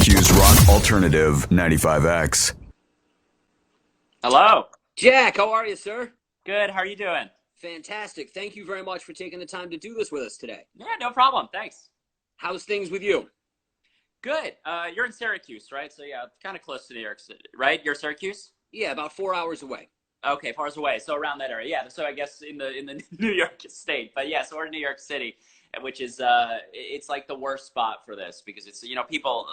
Syracuse Rock Alternative 95X. Hello. Jack, how are you, sir? Good. How are you doing? Fantastic. Thank you very much for taking the time to do this with us today. Yeah, no problem. Thanks. How's things with you? Good. You're in Syracuse, right? So yeah, kind of close to New York City, right? You're Syracuse? Yeah, about 4 hours away. Okay, far away. So around that area. Yeah. So I guess in the New York State. But yeah, so we're in New York City, which is it's like the worst spot for this because it's people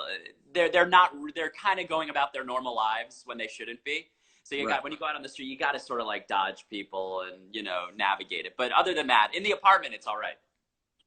they're kind of going about their normal lives when they shouldn't be. So when you go out on the street, you got to sort of like dodge people and navigate it. But other than that, in the apartment, it's all right.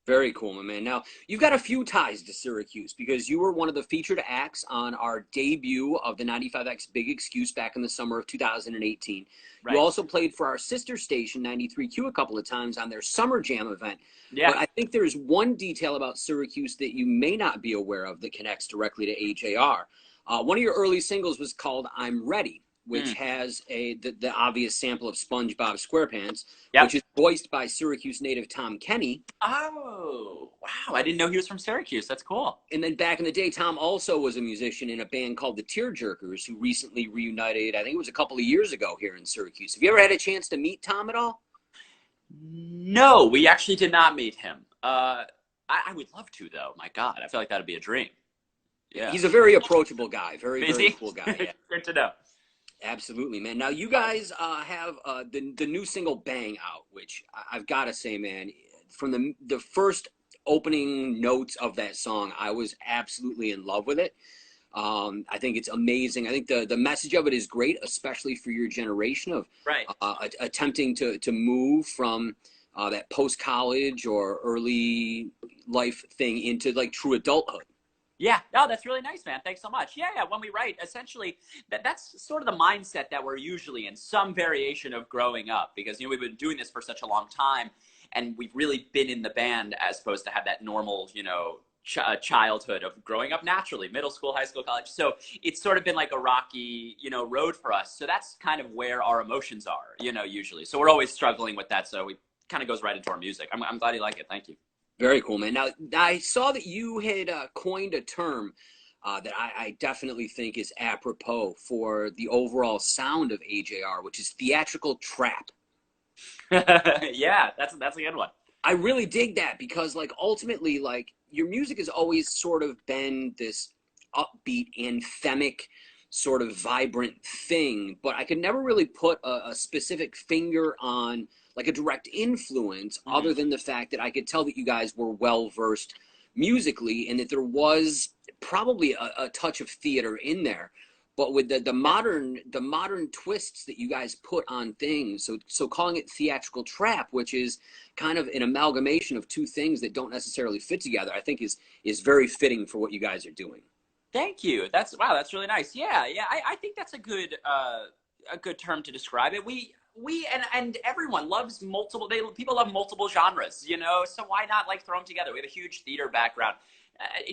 Very cool, my man. Now, you've got a few ties to Syracuse because you were one of the featured acts on our debut of the 95X Big Excuse back in the summer of 2018. Right. You also played for our sister station, 93Q, a couple of times on their Summer Jam event. Yeah. But I think there's one detail about Syracuse that you may not be aware of that connects directly to AJR. One of your early singles was called I'm Ready, which has the obvious sample of SpongeBob SquarePants, which is voiced by Syracuse native Tom Kenny. Oh, wow. I didn't know he was from Syracuse. That's cool. And then back in the day, Tom also was a musician in a band called the Tearjerkers, who recently reunited, I think it was a couple of years ago here in Syracuse. Have you ever had a chance to meet Tom at all? No, we actually did not meet him. I would love to, though. My God, I feel like that would be a dream. Yeah. He's a very approachable guy. Very cool guy. Yeah. Good to know. Absolutely, man. Now, you guys have the new single Bang out, which I've got to say, man, from the first opening notes of that song, I was absolutely in love with it. I think it's amazing. I think the message of it is great, especially for your generation of attempting to move from that post-college or early life thing into like true adulthood. Yeah, no, that's really nice, man. Thanks so much. Yeah, when we write, essentially, that's sort of the mindset that we're usually in, some variation of growing up, because, we've been doing this for such a long time, and we've really been in the band as opposed to have that normal, childhood of growing up naturally, middle school, high school, college. So it's sort of been like a rocky, road for us. So that's kind of where our emotions are, usually. So we're always struggling with that. So it kind of goes right into our music. I'm glad you like it. Thank you. Very cool, man. Now, I saw that you had coined a term that I definitely think is apropos for the overall sound of AJR, which is theatrical trap. Yeah, that's a good one. I really dig that because, like, ultimately, like, your music has always sort of been this upbeat, anthemic, sort of vibrant thing, but I could never really put a specific finger on like a direct influence other than the fact that I could tell that you guys were well versed musically and that there was probably a touch of theater in there. But with the modern twists that you guys put on things, so calling it theatrical trap, which is kind of an amalgamation of two things that don't necessarily fit together, I think is very fitting for what you guys are doing. Thank you. That's really nice. Yeah. I think that's a good term to describe it. We and everyone loves people love multiple genres, so why not like throw them together? We have a huge theater background,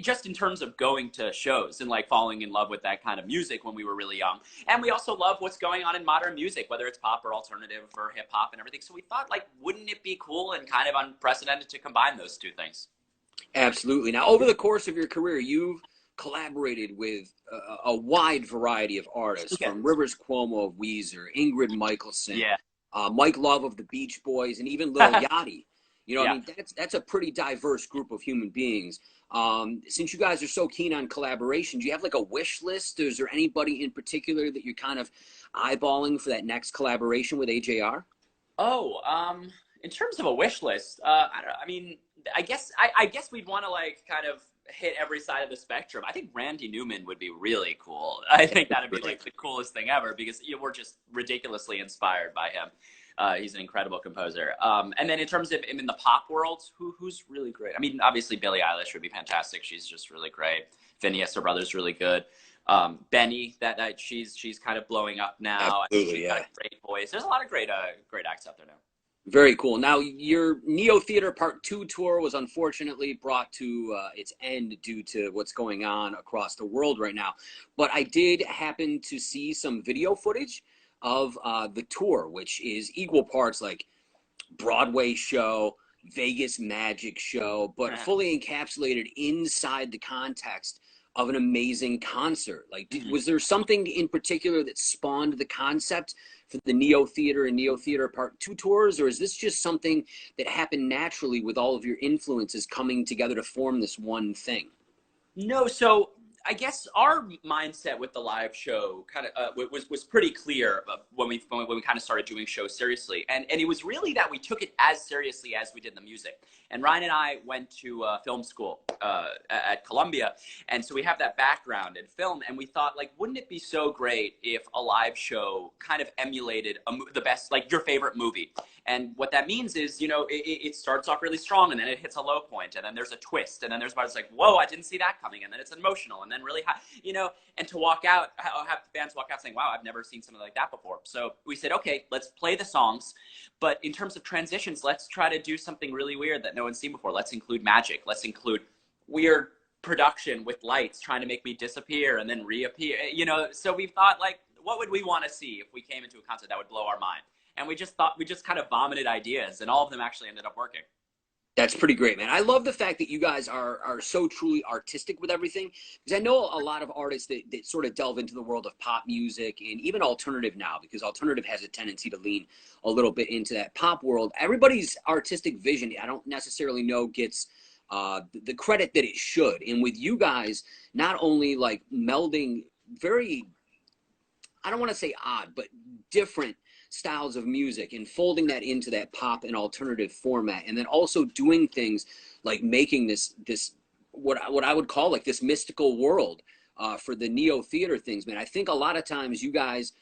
just in terms of going to shows and like falling in love with that kind of music when we were really young. And we also love what's going on in modern music, whether it's pop or alternative or hip hop and everything. So we thought, like, wouldn't it be cool and kind of unprecedented to combine those two things? Absolutely. Now, over the course of your career, you've collaborated with a wide variety of artists, from Rivers Cuomo of Weezer, Ingrid Michaelson, Mike Love of the Beach Boys, and even Lil Yachty. I mean, that's a pretty diverse group of human beings. Since you guys are so keen on collaboration, do you have like a wish list? Is there anybody in particular that you're kind of eyeballing for that next collaboration with AJR? In terms of a wish list, I guess we'd want to like kind of hit every side of the spectrum. I think Randy Newman would be really cool. I think that'd be like the coolest thing ever because we're just ridiculously inspired by him. He's an incredible composer. And then in terms of in the pop world, who's really great? I mean, obviously Billie Eilish would be fantastic. She's just really great. Phineas, her brother's really good. Benny, that she's kind of blowing up now. Absolutely, she's got a great voice. There's a lot of great acts out there now. Very cool. Now, your Neo Theater Part 2 tour was unfortunately brought to its end due to what's going on across the world right now. But I did happen to see some video footage of the tour, which is equal parts like Broadway show, Vegas magic show, but fully encapsulated inside the context of an amazing concert. Like, Mhm. was there something in particular that spawned the concept for the Neo Theater and Neo Theater Part 2 tours, or is this just something that happened naturally with all of your influences coming together to form this one thing? No, so I guess our mindset with the live show kind of was pretty clear when we kind of started doing shows seriously, and it was really that we took it as seriously as we did the music. And Ryan and I went to film school at Columbia, and so we have that background in film. And we thought, like, wouldn't it be so great if a live show kind of emulated the best, like your favorite movie? And what that means is, you know, it starts off really strong, and then it hits a low point, and then there's a twist, and then there's part it's like, whoa, I didn't see that coming, and then it's emotional, and then really high, you know, and to walk out, have the fans walk out saying, wow, I've never seen something like that before. So we said, okay, let's play the songs, but in terms of transitions, let's try to do something really weird that no one's seen before. Let's include magic. Let's include weird production with lights trying to make me disappear and then reappear, you know. So we thought, like, what would we want to see if we came into a concert that would blow our mind? And we just kind of vomited ideas, and all of them actually ended up working. That's pretty great, man. I love the fact that you guys are so truly artistic with everything, because I know a lot of artists that sort of delve into the world of pop music and even alternative now, because alternative has a tendency to lean a little bit into that pop world. Everybody's artistic vision, I don't necessarily know, gets the credit that it should. And with you guys, not only like melding very, I don't want to say odd, but different styles of music and folding that into that pop and alternative format, and then also doing things like making this what I would call like this mystical world for the Neo Theater things, man. I think a lot of times you guys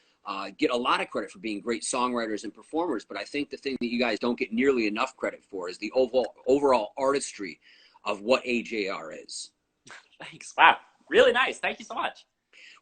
get a lot of credit for being great songwriters and performers, but I think the thing that you guys don't get nearly enough credit for is the overall artistry of what AJR is. Thanks. Wow. Really nice. Thank you so much.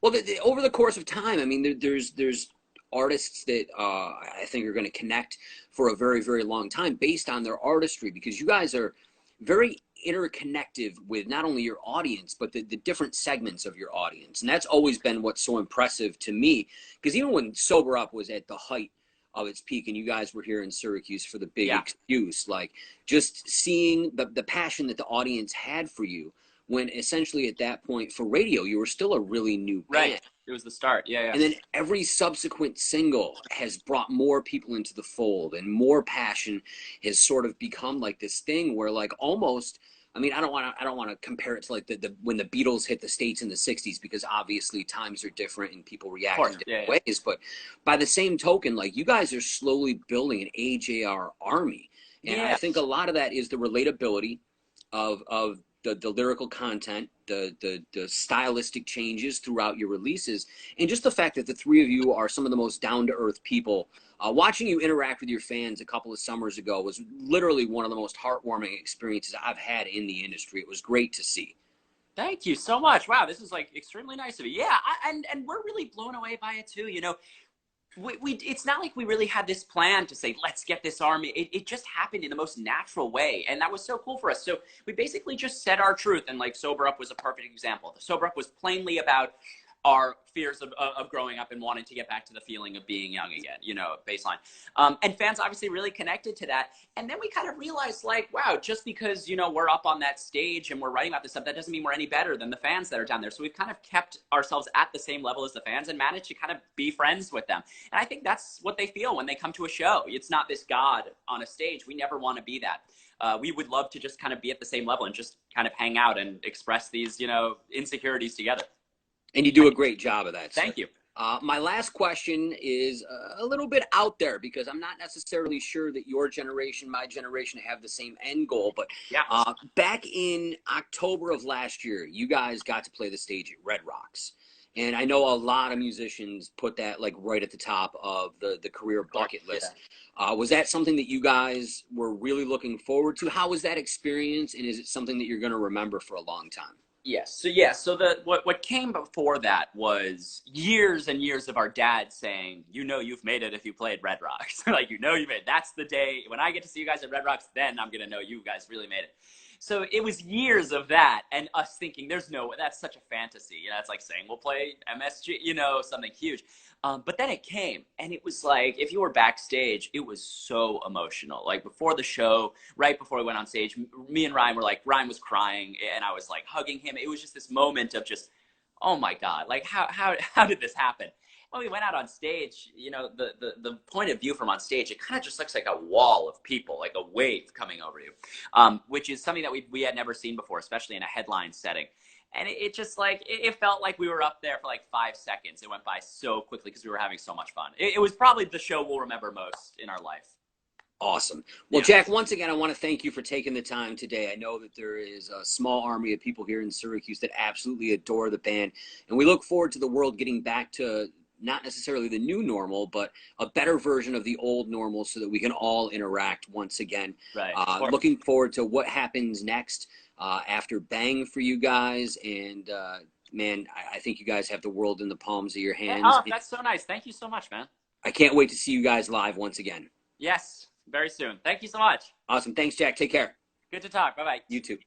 Well, over the course of time, I mean, there's artists that I think are going to connect for a very, very long time based on their artistry, because you guys are very interconnected with not only your audience, but the different segments of your audience. And that's always been what's so impressive to me, because even when Sober Up was at the height of its peak and you guys were here in Syracuse for the big excuse, like just seeing the passion that the audience had for you, when essentially at that point for radio, you were still a really new band. Right. It was the start. Yeah. And then every subsequent single has brought more people into the fold, and more passion has sort of become like this thing where, like, almost, I mean, I don't want to compare it to like the when the Beatles hit the States in the 60s, because obviously times are different and people react in different ways. But by the same token, like, you guys are slowly building an AJR army. And I think a lot of that is the relatability of the lyrical content, the stylistic changes throughout your releases, and just the fact that the three of you are some of the most down-to-earth people. Watching you interact with your fans a couple of summers ago was literally one of the most heartwarming experiences I've had in the industry. It was great to see. Thank you so much. Wow, this is like extremely nice of you. Yeah, and we're really blown away by it too. You know, we it's not like we really had this plan to say, let's get this army. It just happened in the most natural way, and that was so cool for us. So we basically just said our truth, and like Sober Up was a perfect example. Sober Up was plainly about our fears of growing up and wanting to get back to the feeling of being young again, you know, baseline. And fans obviously really connected to that. And then we kind of realized, like, wow, just because, you know, we're up on that stage and we're writing about this stuff, that doesn't mean we're any better than the fans that are down there. So we've kind of kept ourselves at the same level as the fans and managed to kind of be friends with them. And I think that's what they feel when they come to a show. It's not this God on a stage. We never want to be that. We would love to just kind of be at the same level and just kind of hang out and express these, you know, insecurities together. And you do a great job of that. Thank you. My last question is a little bit out there, because I'm not necessarily sure that your generation, my generation, have the same end goal. But back in October of last year, you guys got to play the stage at Red Rocks. And I know a lot of musicians put that like right at the top of the career bucket list. Was that something that you guys were really looking forward to? How was that experience? And is it something that you're going to remember for a long time? Yes. So what came before that was years and years of our dad saying, you know, you've made it if you played Red Rocks. Like, you know, you made it. That's the day when I get to see you guys at Red Rocks, then I'm going to know you guys really made it. So it was years of that and us thinking that's such a fantasy. You know, it's like saying we'll play MSG, you know, something huge. But then it came, and it was like, if you were backstage, it was so emotional. Like before the show, right before we went on stage, me and Ryan were like, Ryan was crying and I was like hugging him. It was just this moment of just, oh my God, like how did this happen? When we went out on stage, you know, the point of view from on stage, it kind of just looks like a wall of people, like a wave coming over you, which is something that we had never seen before, especially in a headline setting. And it just like, it felt like we were up there for like 5 seconds. It went by so quickly because we were having so much fun. It was probably the show we'll remember most in our life. Awesome. Well, Jack, once again, I want to thank you for taking the time today. I know that there is a small army of people here in Syracuse that absolutely adore the band. And we look forward to the world getting back to not necessarily the new normal, but a better version of the old normal so that we can all interact once again. Right. Looking forward to what happens next after Bang for you guys. And, man, I think you guys have the world in the palms of your hands. Oh, that's so nice. Thank you so much, man. I can't wait to see you guys live once again. Yes, very soon. Thank you so much. Awesome. Thanks, Jack. Take care. Good to talk. Bye-bye. You too.